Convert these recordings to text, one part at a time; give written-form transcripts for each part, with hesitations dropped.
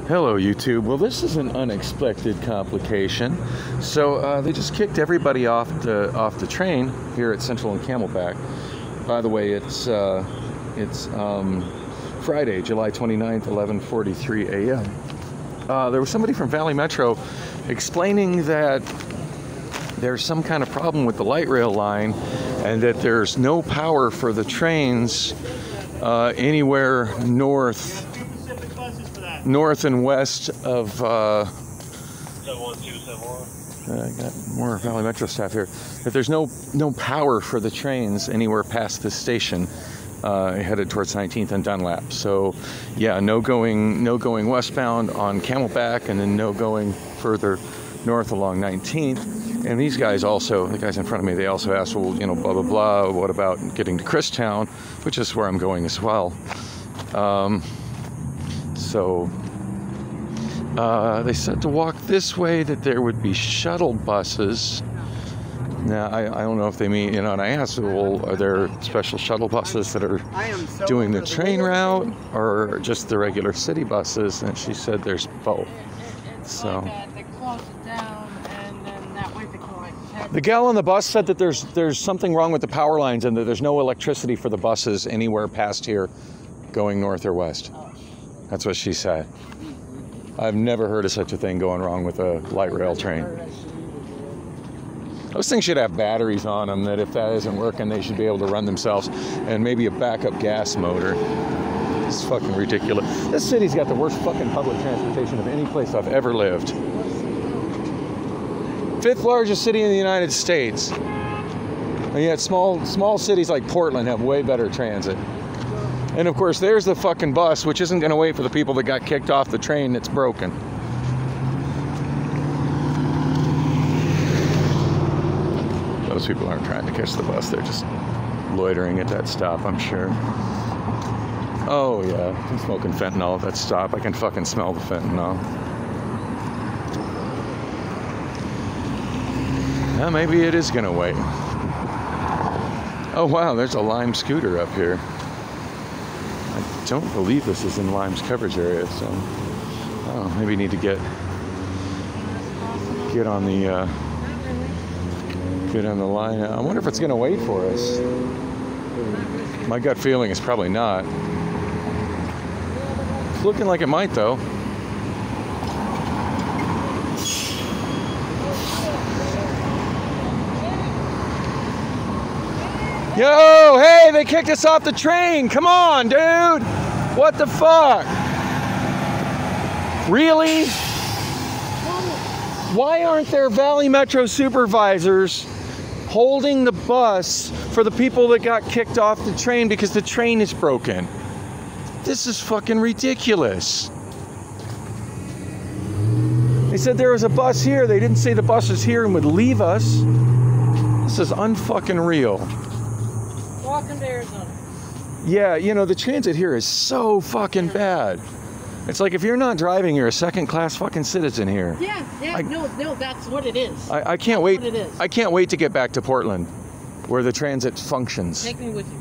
Hello YouTube. Well, this is an unexpected complication. So they just kicked everybody off the train here at Central and Camelback. By the way, it's Friday, July 29th, 11:43 a.m. There was somebody from Valley Metro explaining that there's some kind of problem with the light rail line and that there's no power for the trains anywhere north and west of I got more Valley Metro staff here, that there's no power for the trains anywhere past this station headed towards 19th and Dunlap. So yeah, no going westbound on Camelback, and then no going further north along 19th. And these guys also, the guys in front of me, they also asked, well, you know, blah blah blah, what about getting to Christown, which is where I'm going as well. So they said to walk this way, that there would be shuttle buses. Now, I don't know if they mean, you know, and I asked, well, are there special shuttle buses that are doing the train route or just the regular city buses? And she said there's both. So the gal on the bus said that there's something wrong with the power lines and that there's no electricity for the buses anywhere past here going north or west. That's what she said. I've never heard of such a thing going wrong with a light rail train. Those things should have batteries on them, that if that isn't working, they should be able to run themselves, and maybe a backup gas motor. It's fucking ridiculous. This city's got the worst fucking public transportation of any place I've ever lived. 5th largest city in the United States. And yet small cities like Portland have way better transit. And of course, there's the fucking bus, which isn't going to wait for the people that got kicked off the train that's broken. Those people aren't trying to catch the bus, they're just loitering at that stop, I'm sure. Oh yeah, I'm smoking fentanyl at that stop. I can fucking smell the fentanyl. Well, maybe it is going to wait. Oh wow, there's a Lime scooter up here. I don't believe this is in Lime's coverage area, so maybe you need to get on the line. I wonder if it's going to wait for us. My gut feeling is probably not. It's looking like it might, though. Yo, hey, they kicked us off the train. Come on, dude. What the fuck? Really? Why aren't there Valley Metro supervisors holding the bus for the people that got kicked off the train because the train is broken? This is fucking ridiculous. They said there was a bus here. They didn't say the bus is here and would leave us. This is unfucking real. Welcome to Arizona. Yeah, you know, the transit here is so fucking bad. It's like if you're not driving, you're a second-class fucking citizen here. Yeah, no, that's what it is. I can't wait. What it is. I can't wait to get back to Portland, where the transit functions. Take me with you.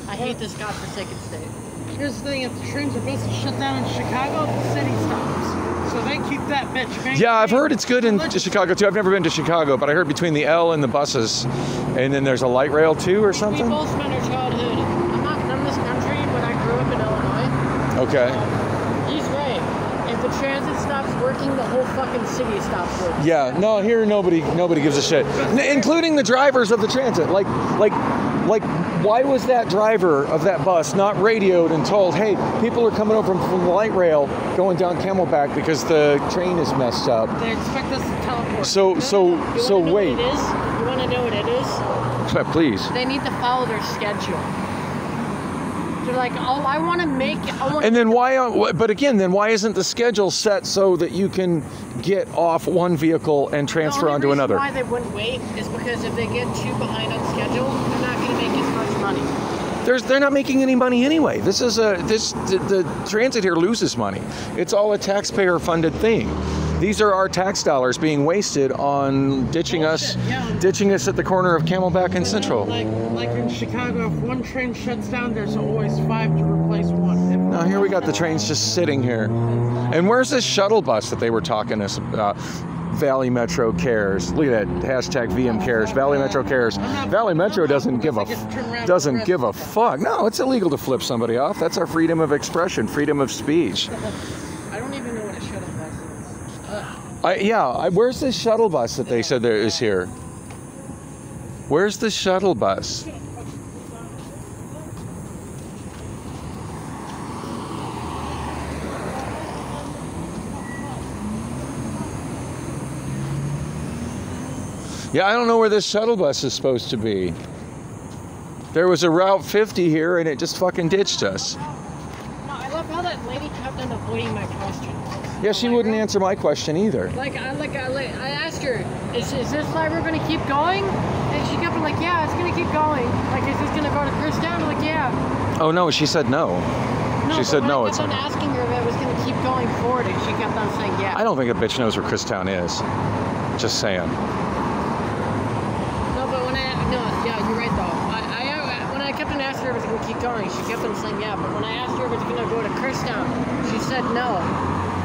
I hate this godforsaken state. Here's the thing: if the trains or buses shut down in Chicago, the city stops. So they keep that bitch. Yeah, I've heard it's good in Chicago too. I've never been to Chicago, but I heard between the L and the buses, and then there's a light rail too, or something. We both spent our childhood. I'm not from this country, but I grew up in Illinois. Okay. He's right. If the transit stops working, the whole fucking city stops working. Yeah, no, here nobody gives a shit, including the drivers of the transit. Like, why was that driver of that bus not radioed and told, hey, people are coming over from the light rail going down Camelback because the train is messed up? They expect us to teleport. So wait. You want to know what it is? Please. They need to follow their schedule. They're like, oh, I want to make. And then why? But again, then why isn't the schedule set so that you can get off one vehicle and transfer onto another? The only reason why they wouldn't wait is because if they get too behind on schedule, they're not going to make as much money. They're not making any money anyway. The transit here loses money. It's all a taxpayer-funded thing. These are our tax dollars being wasted on ditching us at the corner of Camelback and Central. Like in Chicago, if one train shuts down, there's always 5 to replace one. Now here we got the trains just sitting here. And where's this shuttle bus that they were talking to us about? Valley Metro cares. Look at that hashtag VM cares. Valley Metro cares. Valley Metro doesn't give a fuck. No, it's illegal to flip somebody off. That's our freedom of expression, freedom of speech. I don't even know what a shuttle bus is. Where's this shuttle bus that they said there is here? Where's the shuttle bus? Yeah, I don't know where this shuttle bus is supposed to be. There was a Route 50 here and it just fucking ditched us. No, I love how that lady kept on avoiding my question. Yeah, she wouldn't answer my question either. I asked her, is this library going to keep going? And she kept on like, yeah, it's going to keep going. Like, is this going to go to Christown? I'm like, yeah. Oh no, she said no. She said no. I kept on asking her if it was going to keep going forward, and she kept on saying yeah. I don't think a bitch knows where Christown is. Just saying. You're right though. When I kept on asking her if it was going to keep going, she kept on saying yeah. But when I asked her if it's going to go to Christown, she said no.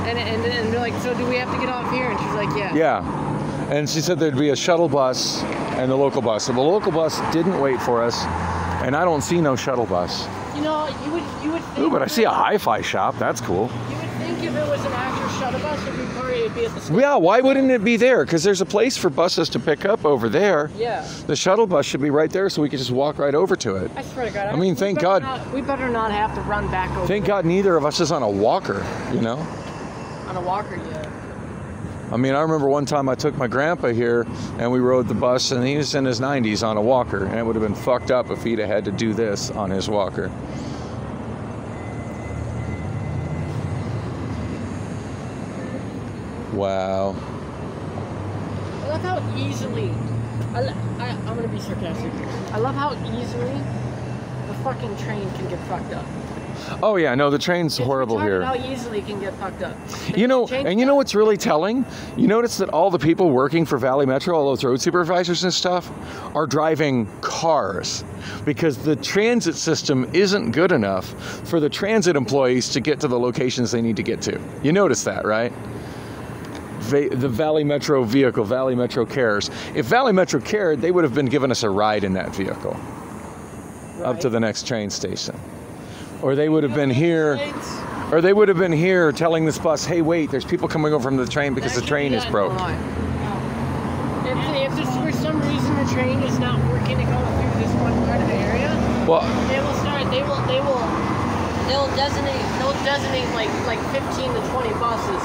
And they're like, so do we have to get off here? And she's like, yeah. Yeah. And she said there'd be a shuttle bus and the local bus. So the local bus didn't wait for us, and I don't see no shuttle bus. You know, you would think. Ooh, but I see a hi-fi shop. That's cool. You would think if it was an actual shuttle bus, it'd be at the station. Yeah, why wouldn't it be there? Because there's a place for buses to pick up over there. Yeah. The shuttle bus should be right there, so we could just walk right over to it. I swear to God. I mean, thank God. We better not have to run back over. Thank God neither of us is on a walker, you know? On a walker, yeah. I mean, I remember one time I took my grandpa here, and we rode the bus, and he was in his 90s on a walker, and it would have been fucked up if he'd have had to do this on his walker. Wow. I love how easily, I'm going to be sarcastic here. I love how easily the fucking train can get fucked up. Oh yeah, no, the train's horrible here. How easily it can get fucked up. You know, and you know what's really telling? You notice that all the people working for Valley Metro, all those road supervisors and stuff, are driving cars because the transit system isn't good enough for the transit employees to get to the locations they need to get to. You notice that, right? The Valley Metro vehicle, Valley Metro cares. If Valley Metro cared, they would have been giving us a ride in that vehicle up to the next train station. Or they would have been here, telling this bus, hey, wait, there's people coming over from the train because the train is broke. If for some reason the train is not working to go through this one part of the area, well, they'll designate like 15 to 20 buses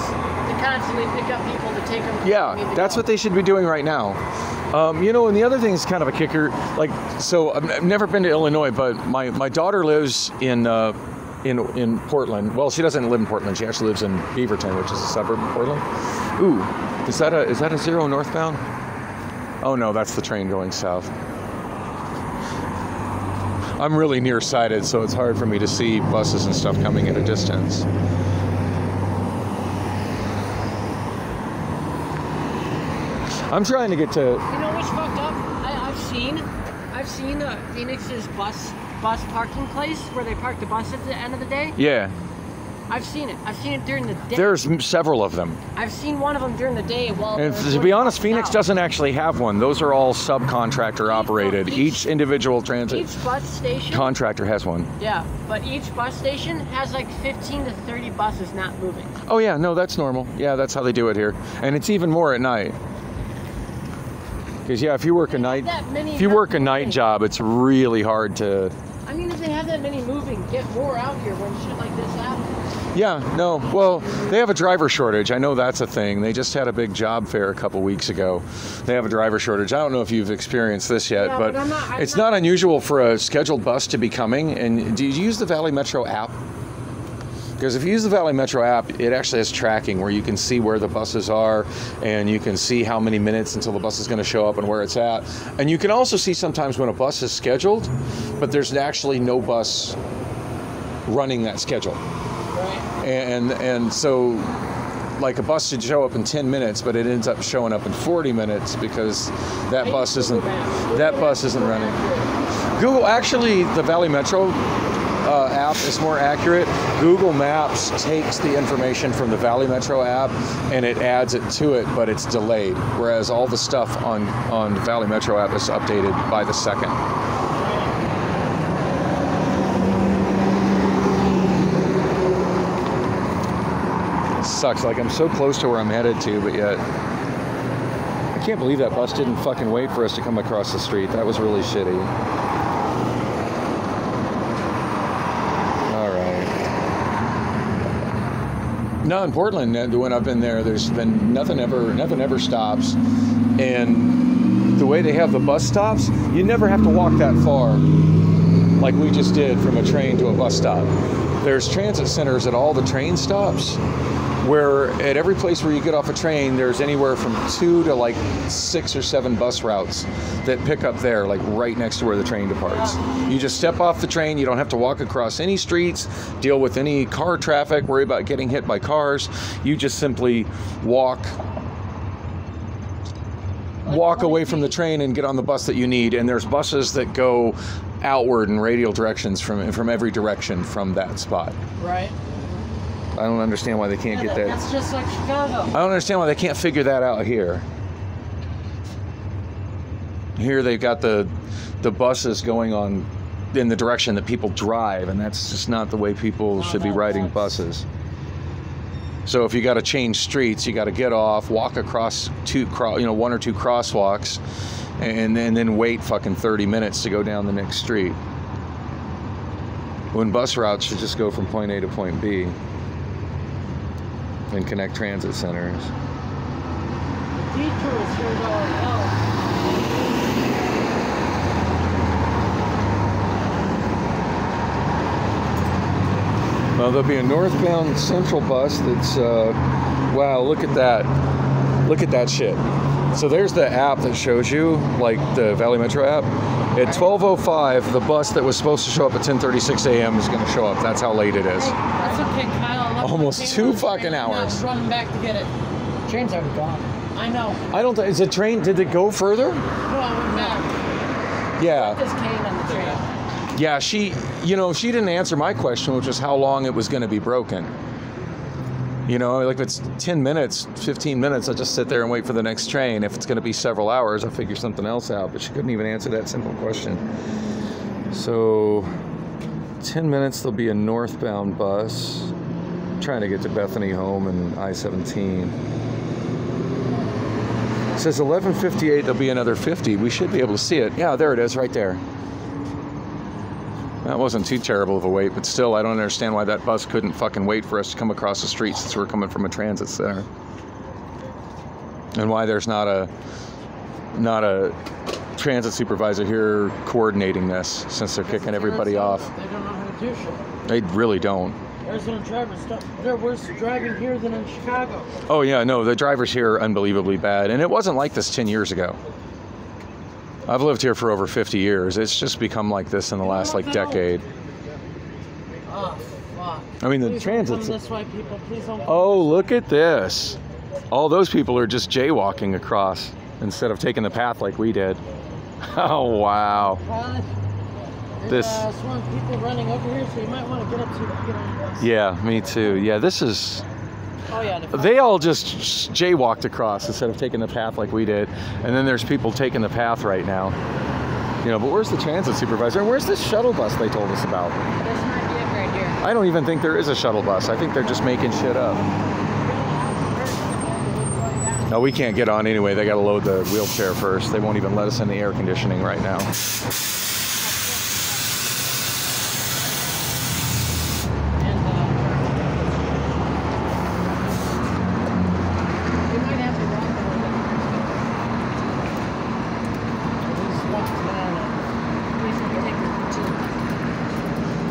to constantly pick up people to take them. Yeah, that's what they should be doing right now. You know, and the other thing is kind of a kicker. Like, so I've never been to Illinois, but my daughter lives in Portland. Well, she doesn't live in Portland. She actually lives in Beaverton, which is a suburb of Portland. Ooh, is that a 0 northbound? Oh no, that's the train going south. I'm really nearsighted, so it's hard for me to see buses and stuff coming at a distance. I'm trying to get to. You know what's fucked up? I've seen Phoenix's bus parking place where they park the bus at the end of the day. Yeah. I've seen it. I've seen it during the day. There's several of them. I've seen one of them during the day. And to be honest, Phoenix doesn't actually have one. Those are all subcontractor operated. Each individual transit each bus station contractor has one. Yeah, but each bus station has like 15 to 30 buses not moving. Oh yeah, no, that's normal. Yeah, that's how they do it here. And it's even more at night. Because yeah, if you work a night job, it's really hard to. I mean, if they have that many moving, get more out here when shit like this happens. Yeah, no, well, they have a driver shortage. I know that's a thing. They just had a big job fair a couple weeks ago. They have a driver shortage. I don't know if you've experienced this yet, but it's not unusual for a scheduled bus to be coming. And do you use the Valley Metro app? Because if you use the Valley Metro app, it actually has tracking where you can see where the buses are and you can see how many minutes until the bus is going to show up and where it's at. And you can also see sometimes when a bus is scheduled, but there's actually no bus running that schedule. And so, like, a bus should show up in 10 minutes, but it ends up showing up in 40 minutes because that bus isn't running. Google, actually, the Valley Metro app is more accurate. Google Maps takes the information from the Valley Metro app and it adds it to it, but it's delayed. Whereas all the stuff on the Valley Metro app is updated by the second. It sucks. Like, I'm so close to where I'm headed to, but yet I can't believe that bus didn't fucking wait for us to come across the street. That was really shitty. All right. No, in Portland, when I've been there, there's been nothing ever stops. And the way they have the bus stops, you never have to walk that far like we just did from a train to a bus stop. There's transit centers at all the train stops, where at every place where you get off a train, there's anywhere from 2 to like 6 or 7 bus routes that pick up there, like right next to where the train departs. You just step off the train, you don't have to walk across any streets, deal with any car traffic, worry about getting hit by cars. You just simply walk away from the train and get on the bus that you need. And there's buses that go outward in radial directions from every direction from that spot. Right. I don't understand why they can't get that. That's just like Chicago. I don't understand why they can't figure that out here. Here they've got the buses going on in the direction that people drive, and that's just not the way people should be riding buses. So if you got to change streets, you got to get off, walk across 1 or 2 crosswalks, and then wait fucking 30 minutes to go down the next street. When bus routes should just go from point A to point B and connect transit centers. Detours sure don't help. Well, there'll be a northbound Central bus that's, wow, look at that. Look at that shit. So there's the app that shows you, like the Valley Metro app. At 12:05, the bus that was supposed to show up at 10:36 a.m. is going to show up. That's how late it is. That's okay, Kyle. Almost 2 fucking hours. Now running back to get it. Train's already gone. I know. I don't think, is the train, did it go further? No, I went back. Yeah. This came on the train. Yeah, she didn't answer my question, which was how long it was going to be broken. Like if it's 10 minutes, 15 minutes, I'll just sit there and wait for the next train. If it's going to be several hours, I'll figure something else out. But she couldn't even answer that simple question. So 10 minutes, there'll be a northbound bus. I'm trying to get to Bethany home and I-17. It says 11:58, there'll be another 50. We should be able to see it. Yeah, there it is, right there. That wasn't too terrible of a wait, but still, I don't understand why that bus couldn't fucking wait for us to come across the street since we're coming from a transit center. And why there's not a transit supervisor here coordinating this, since they're kicking everybody off. They don't know how to do shit. They really don't. Arizona drivers, they're worse driving here than in Chicago. Oh yeah, no, the drivers here are unbelievably bad, and it wasn't like this 10 years ago. I've lived here for over 50 years. It's just become like this in the last decade. Oh, fuck. I mean, the Please transit's... don't come this way, people. Please don't come Oh, this look at this. All those people are just jaywalking across instead of taking the path like we did. Oh, wow. There's some people running over here, so you might want to get up to get on the bus. Yeah, me too. Yeah, this is... Oh, yeah. They all just jaywalked across instead of taking the path like we did. And then there's people taking the path right now. But where's the transit supervisor? And where's this shuttle bus they told us about? This might be it right here. I don't even think there is a shuttle bus. I think they're just making shit up. No, we can't get on anyway. They got to load the wheelchair first. They won't even let us in the air conditioning right now.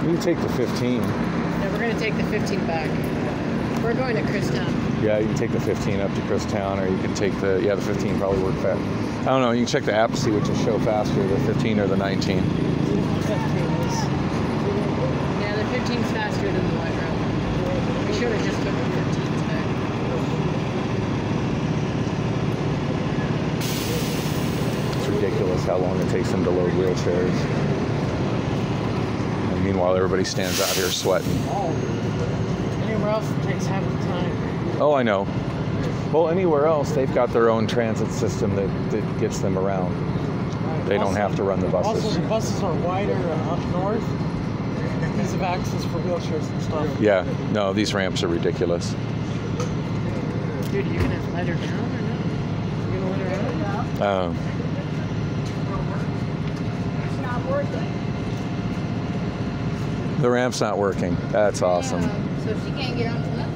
You can take the 15. No, we're going to take the 15 back. We're going to Christown. Yeah, you can take the 15 up to Christown, or you can take the 15 probably work better. I don't know, you can check the app to see which will show faster, the 15 or the 19. The 15 is. Yeah, the 15's faster than the white route. We should have just took the 15 today. It's ridiculous how long it takes them to load wheelchairs. And Meanwhile, everybody stands out here sweating. Anywhere else it takes half the time. Oh, I know. Well, anywhere else, they've got their own transit system that gets them around. They don't have to run the buses. Also, the buses are wider up north. Ease of access for wheelchairs and stuff. Yeah, no, these ramps are ridiculous. Dude, you gonna let her down or no? You gonna let her down? It's not working. The ramp's not working. That's awesome. So she can't get onto that?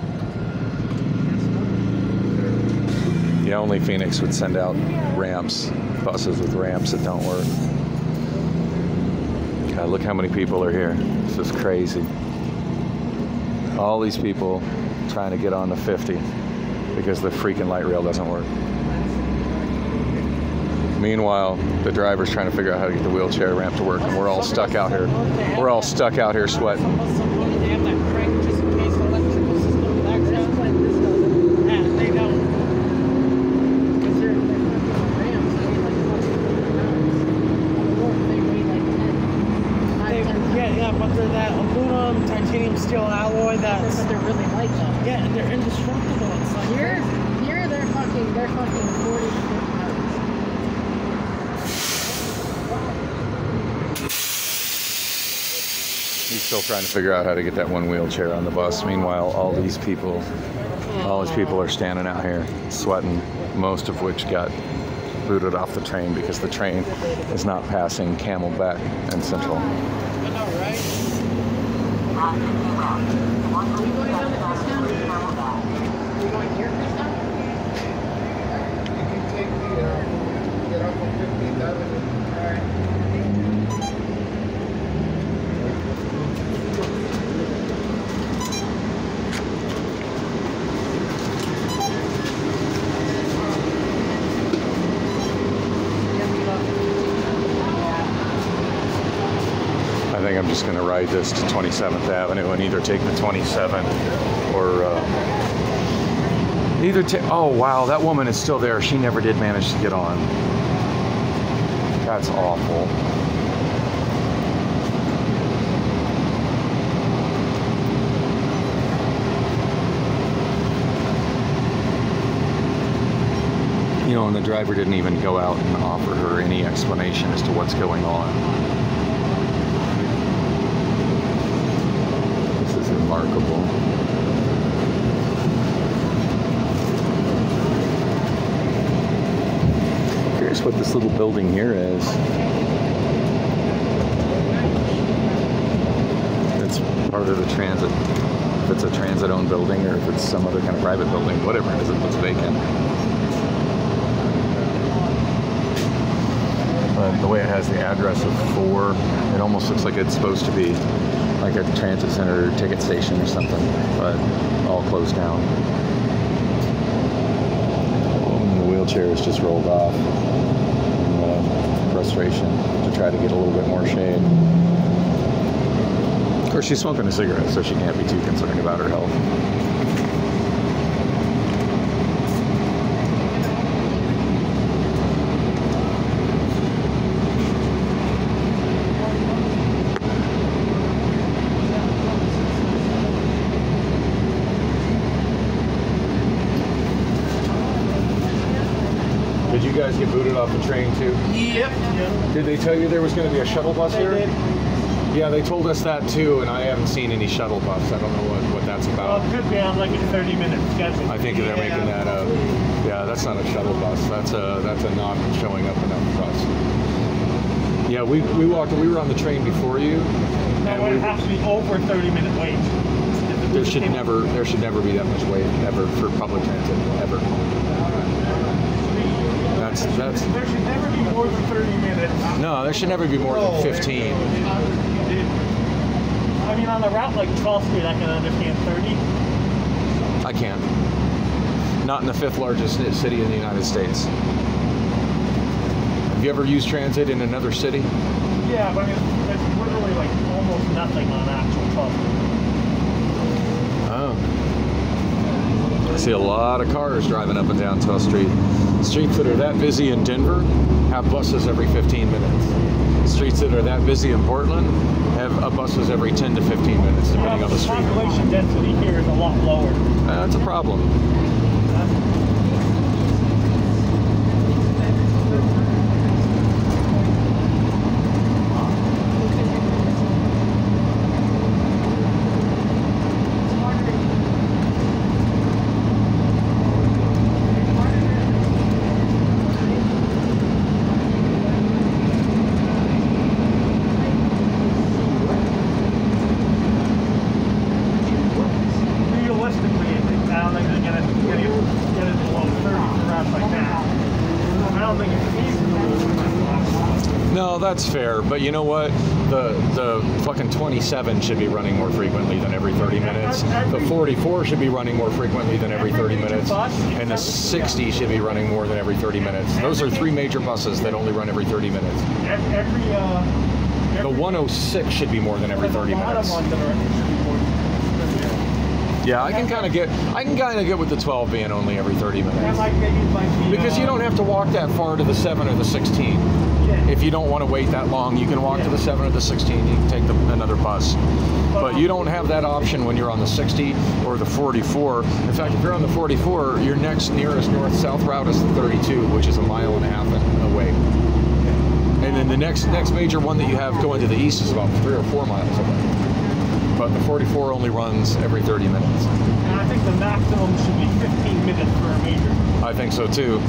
Yeah, only Phoenix would send out ramps, buses with ramps that don't work. God, look how many people are here. This is crazy. All these people trying to get on the 50 because the freaking light rail doesn't work. Meanwhile, the driver's trying to figure out how to get the wheelchair ramp to work, and we're all stuck out here. We're all stuck out here sweating. They have that crank just in case the electrical system backs out like this doesn't. Yeah, they don't. Because they're fucking ramps. They weigh like 400 pounds. On the work, they weigh like 10 pounds. Yeah, but they're that aluminum, titanium, steel alloy that's... But they're really light though. Yeah, and they're indestructible. It's like here they're fucking 40 to 50 pounds. He's still trying to figure out how to get that one wheelchair on the bus. Meanwhile, all these people are standing out here sweating, most of which got booted off the train because the train is not passing Camelback and Central. I know, right? Are you going down to Christown? Are you going here, Christown? You can take the, get off on 15th Avenue. Alright. I think I'm just going to ride this to 27th Avenue and either take the 27 or oh wow, that woman is still there. She never did manage to get on. That's awful. You know, and the driver didn't even go out and offer her any explanation as to what's going on. This is remarkable. Curious what this little building here is. It's part of the transit. If it's a transit-owned building or if it's some other kind of private building, whatever it is, it looks vacant. But the way it has the address of 4, it almost looks like it's supposed to be like a transit center ticket station or something, but all closed down. And the wheelchair is just rolled off in frustration to try to get a little bit more shade. Of course, she's smoking a cigarette, so she can't be too concerned about her health. Did you guys get booted off the train too? Yep. Did they tell you there was going to be a shuttle bus here? They did. Yeah, they told us that too, and I haven't seen any shuttle bus. I don't know what that's about. Well, it could be on like a 30-minute schedule. I think they're making that up. Yeah, that's not a shuttle bus. That's a not showing up enough bus. Yeah, we walked. We were on the train before you. That would have to be over 30-minute wait. There should never be that much wait ever for public transit ever. That's. There should never be more than 30 minutes. No, there should never be more than 15. I mean, on a route like 12th Street, I can understand 30. I can't. Not in the 5th largest city in the United States. Have you ever used transit in another city? Yeah, but I mean, it's literally like almost nothing on actual 12th Street. Oh. I see a lot of cars driving up and down 12th Street. Streets that are that busy in Denver have buses every 15 minutes. Streets that are that busy in Portland have buses every 10 to 15 minutes, depending on the street. Population density here is a lot lower. That's a problem. No, that's fair, but you know what? The fucking 27 should be running more frequently than every 30 minutes. The 44 should be running more frequently than every 30 minutes. And the 60 should be running more than every 30 minutes. Those are three major buses that only run every 30 minutes. The 106 should be more than every 30 minutes. Yeah, I can kind of get with the 12 being only every 30 minutes. Because you don't have to walk that far to the 7 or the 16. If you don't want to wait that long, you can walk to the 7 or the 16, you can take another bus. But you don't have that option when you're on the 60 or the 44. In fact, if you're on the 44, your next nearest north-south route is the 32, which is 1.5 miles away. And then the next major one that you have going to the east is about 3 or 4 miles away. But the 44 only runs every 30 minutes. And I think the maximum should be 15 minutes for a major. I think so too.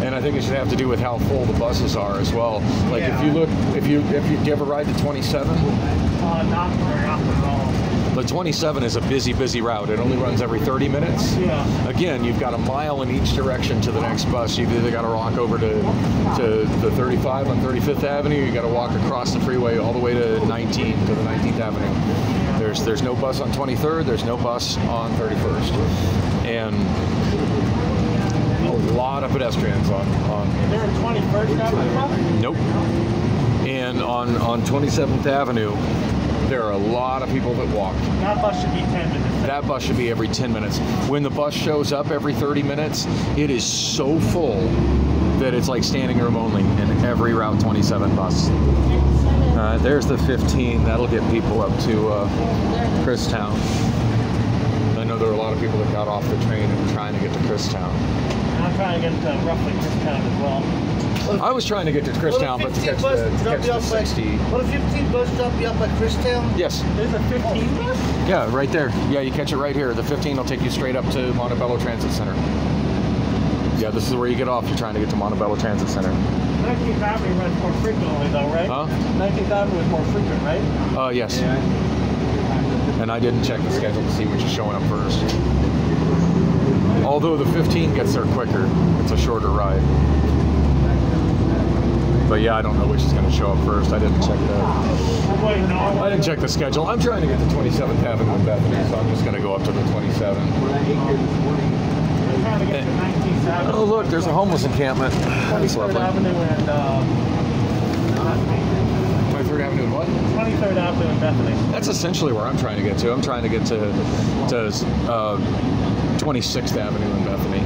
And I think it should have to do with how full the buses are as well. Like if you look, do you ever ride the 27? Not very often at all. The 27 is a busy route. It only runs every 30 minutes. Yeah. Again, you've got a mile in each direction to the next bus. You've either got to walk over to the 35 on 35th Avenue, you got to walk across the freeway all the way to 19 to the 19th Avenue. There's no bus on 23rd. There's no bus on 31st, and a lot of pedestrians on. Is there a 21st Avenue? Nope. And on 27th Avenue, there are a lot of people that walk. That bus should be 10 minutes. That bus should be every 10 minutes. When the bus shows up every 30 minutes, it is so full that it's like standing room only in every Route 27 bus. There's the 15. That'll get people up to Christown. I know there are a lot of people that got off the train and were trying to get to Christown. I'm trying to get to roughly Christown as well. I was trying to get to Christown, but to catch the 60. Will the 15 bus drop you up at Christown? Yes. There's a 15 bus? Yeah, right there. Yeah, you catch it right here. The 15 will take you straight up to Montebello Transit Center. Yeah, this is where you get off. You're trying to get to Montebello Transit Center. 19th Avenue runs more frequently though, right? Huh? 19th Avenue is more frequent, right? Yes. And I didn't check the schedule to see which is showing up first. Although the 15 gets there quicker. It's a shorter ride. But yeah, I don't know which is going to show up first. I didn't check that. I didn't check the schedule. I'm trying to get to 27th Avenue in Bethany, so I'm just going to go up to the 27. Oh look, there's a homeless encampment. That's lovely. 23rd Avenue and 23rd Avenue and what? 23rd Avenue in Bethany. That's essentially where I'm trying to get to. I'm trying to get to 26th Avenue in Bethany.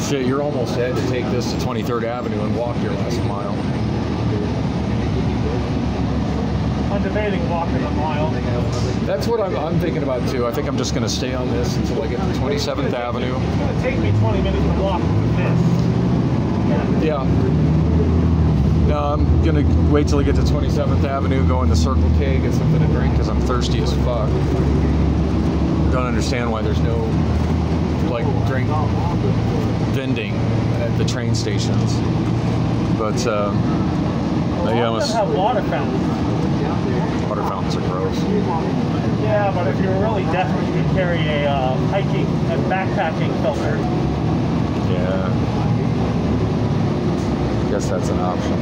Shit, you're almost dead to take this to 23rd Avenue and walk your last mile. I'm debating walking a mile. That's what I'm thinking about too. I think I'm just going to stay on this until I get to 27th Avenue. It's going to take me 20 minutes to walk with this. Yeah. No, I'm going to wait till I get to 27th Avenue, go into Circle K, get something to drink because I'm thirsty as fuck. Don't understand why there's no like drink vending at the train stations. But yeah, Most of them have water fountains. Water fountains are gross. Yeah, but if you're really desperate, you can carry a hiking and backpacking filter. Yeah. Guess that's an option.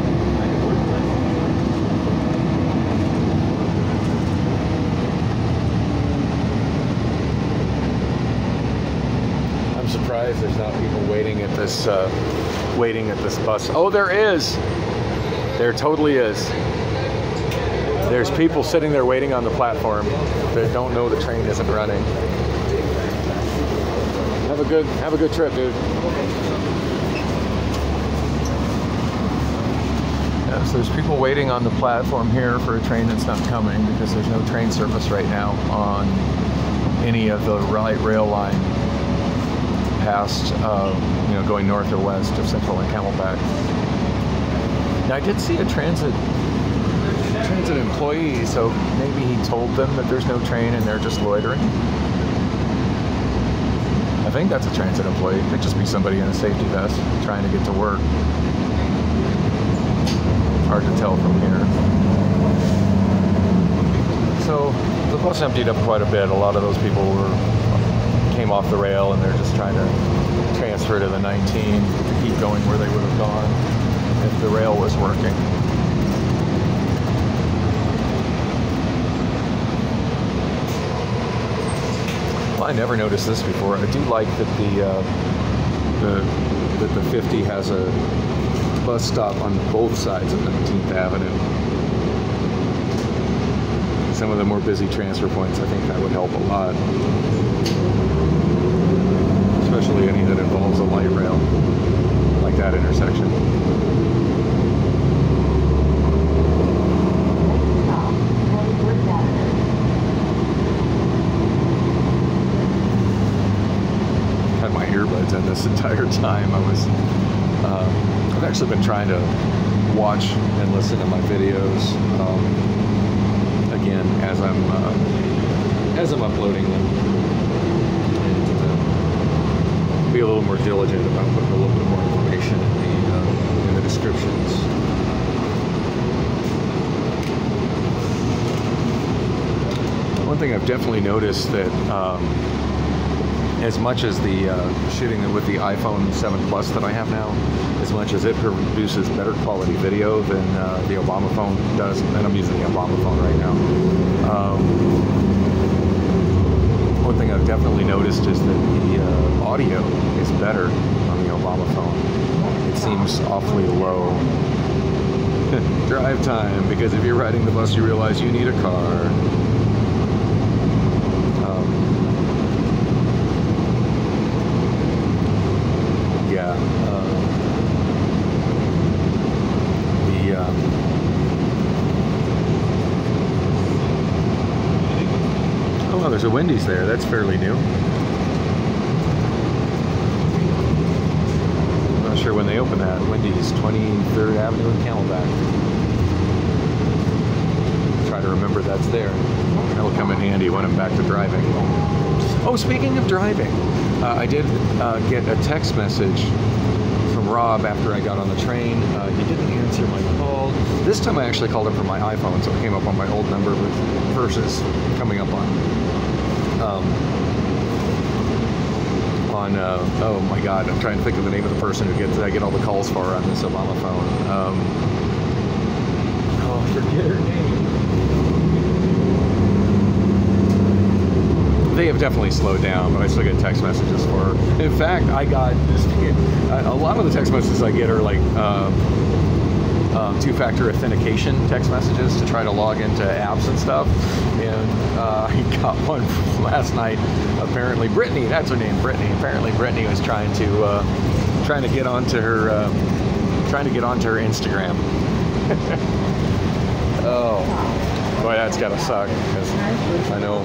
I'm surprised there's not people waiting at this bus. Oh, there is. There totally is. There's people sitting there waiting on the platform that don't know the train isn't running. Have a good trip, dude. Yeah, so there's people waiting on the platform here for a train that's not coming because there's no train service right now on any of the light rail line past, going north or west of Central and Camelback. Now I did see a transit employee, so maybe he told them that there's no train and they're just loitering. I think that's a transit employee. It could just be somebody in a safety vest trying to get to work. Hard to tell from here. So the bus emptied up quite a bit. A lot of those people came off the rail and they're just trying to transfer to the 19 to keep going where they would have gone if the rail was working. Well, I never noticed this before. I do like that the 50 has a bus stop on both sides of 19th Avenue. Some of the more busy transfer points, I think that would help a lot. Especially any that involves a light rail, like that intersection. Had my earbuds in this entire time. I've actually been trying to watch and listen to my videos again as I'm uploading them, and be a little more diligent about putting a little bit more information in the descriptions. One thing I've definitely noticed that as much as the shooting with the iPhone 7 Plus that I have now, as much as it produces better quality video than the Obama phone does, and I'm using the Obama phone right now. One thing I've definitely noticed is that the audio is better on the Obama phone. It seems awfully low. Drive time, because if you're riding the bus, you realize you need a car. Oh, there's a Wendy's there. That's fairly new. I'm not sure when they opened that. Wendy's, 23rd Avenue in Camelback. Try to remember that's there. That'll come in handy when I'm back to driving. Oh, speaking of driving, I did get a text message from Rob after I got on the train. He didn't answer my call. This time I actually called him from my iPhone, so it came up on my old number with verses coming up oh my God, I'm trying to think of the name of the person who I get all the calls for on this Obama phone. I forget her name. They have definitely slowed down, but I still get text messages for her. In fact, I got a lot of the text messages I get are like two-factor authentication text messages to try to log into apps and stuff. And I got one last night. Apparently, Brittany, that's her name, Brittany. Apparently, Brittany was trying to get onto her Instagram. Oh, boy, that's gotta suck, because I know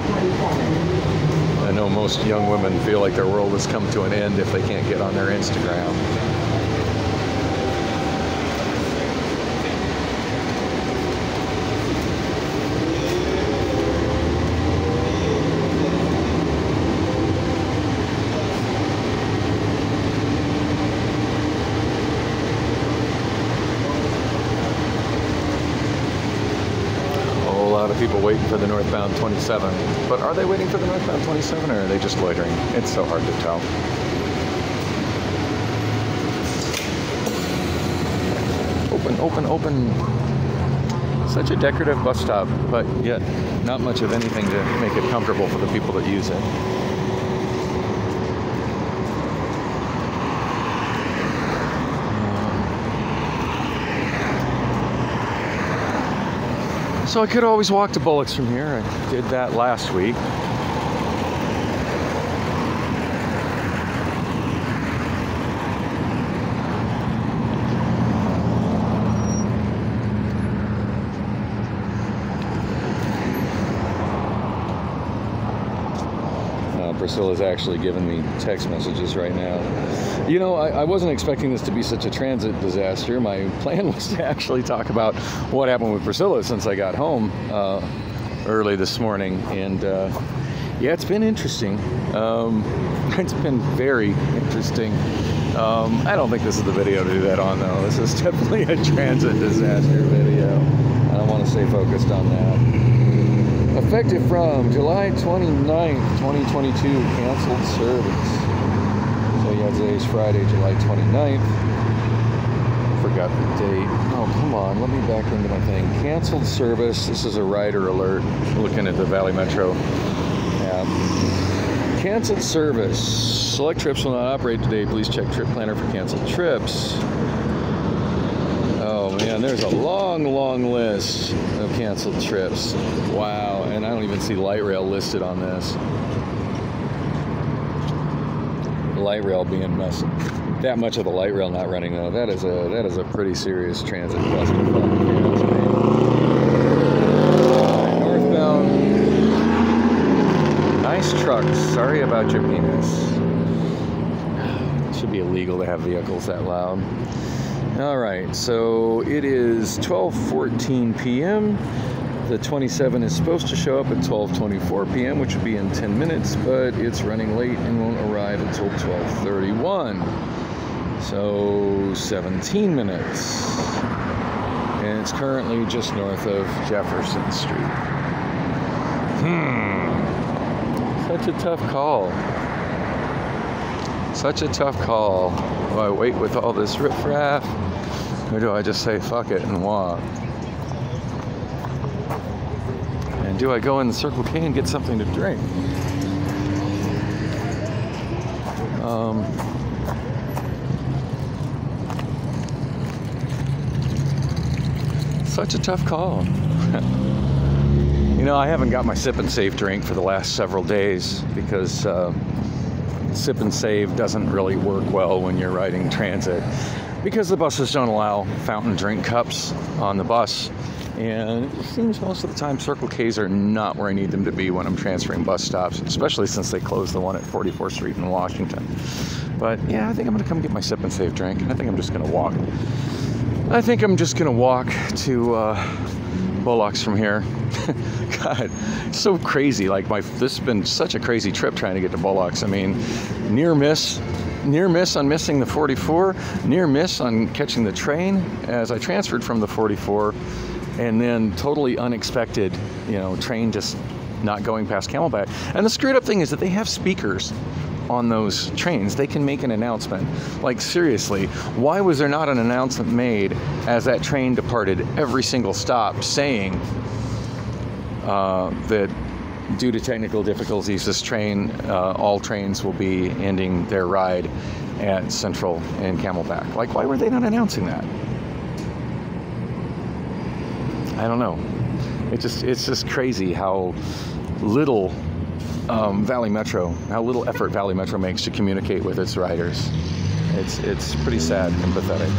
most young women feel like their world has come to an end if they can't get on their Instagram. People waiting for the northbound 27. But are they waiting for the northbound 27 or are they just loitering? It's so hard to tell. Open, open, open. Such a decorative bus stop, but yet not much of anything to make it comfortable for the people that use it. So I could always walk to Bullocks from here. I did that last week. Priscilla's actually giving me text messages right now. You know, I wasn't expecting this to be such a transit disaster. My plan was to actually talk about what happened with Priscilla since I got home early this morning. And yeah, it's been interesting. It's been very interesting. I don't think this is the video to do that on, though. This is definitely a transit disaster video. I don't want to stay focused on that. Effective from July 29th, 2022, canceled service. So yeah, today's Friday, July 29th. Forgot the date. Oh, come on, let me back into my thing. Canceled service. This is a rider alert. Looking at the Valley Metro app. Canceled service. Select trips will not operate today. Please check trip planner for canceled trips. Oh man, there's a long, long list of canceled trips. Wow, and I don't even see light rail listed on this. Light rail being messed. That much of the light rail not running though. That is a pretty serious transit bust. Northbound. Nice trucks. Sorry about your penis. It should be illegal to have vehicles that loud. All right, so it is 12:14 p.m. The 27 is supposed to show up at 12:24 p.m., which would be in 10 minutes, but it's running late and won't arrive until 12:31. So 17 minutes. And it's currently just north of Jefferson Street. Such a tough call. Such a tough call. Do I wait with all this riffraff? Or do I just say fuck it and walk? And do I go in the Circle K and get something to drink? Such a tough call. You know, I haven't got my Sip and Save drink for the last several days because Sip and Save doesn't really work well when you're riding transit because the buses don't allow fountain drink cups on the bus, and it seems most of the time Circle K's are not where I need them to be when I'm transferring bus stops, especially since they closed the one at 44th Street in Washington. But yeah, I think I'm gonna come get my Sip and Save drink, and I think I'm just gonna walk. I think I'm just gonna walk to Bullocks from here. God, it's so crazy. Like this has been such a crazy trip trying to get to Bullocks. I mean, near miss on missing the 44, near miss on catching the train as I transferred from the 44, and then totally unexpected, you know, train just not going past Camelback. And the screwed up thing is that they have speakers on those trains. They can make an announcement. Like, seriously, why was there not an announcement made as that train departed every single stop saying that due to technical difficulties, this train, all trains will be ending their ride at Central and Camelback? Like, why were they not announcing that? I don't know. It's just crazy how little how little effort Valley Metro makes to communicate with its riders. It's pretty sad and pathetic.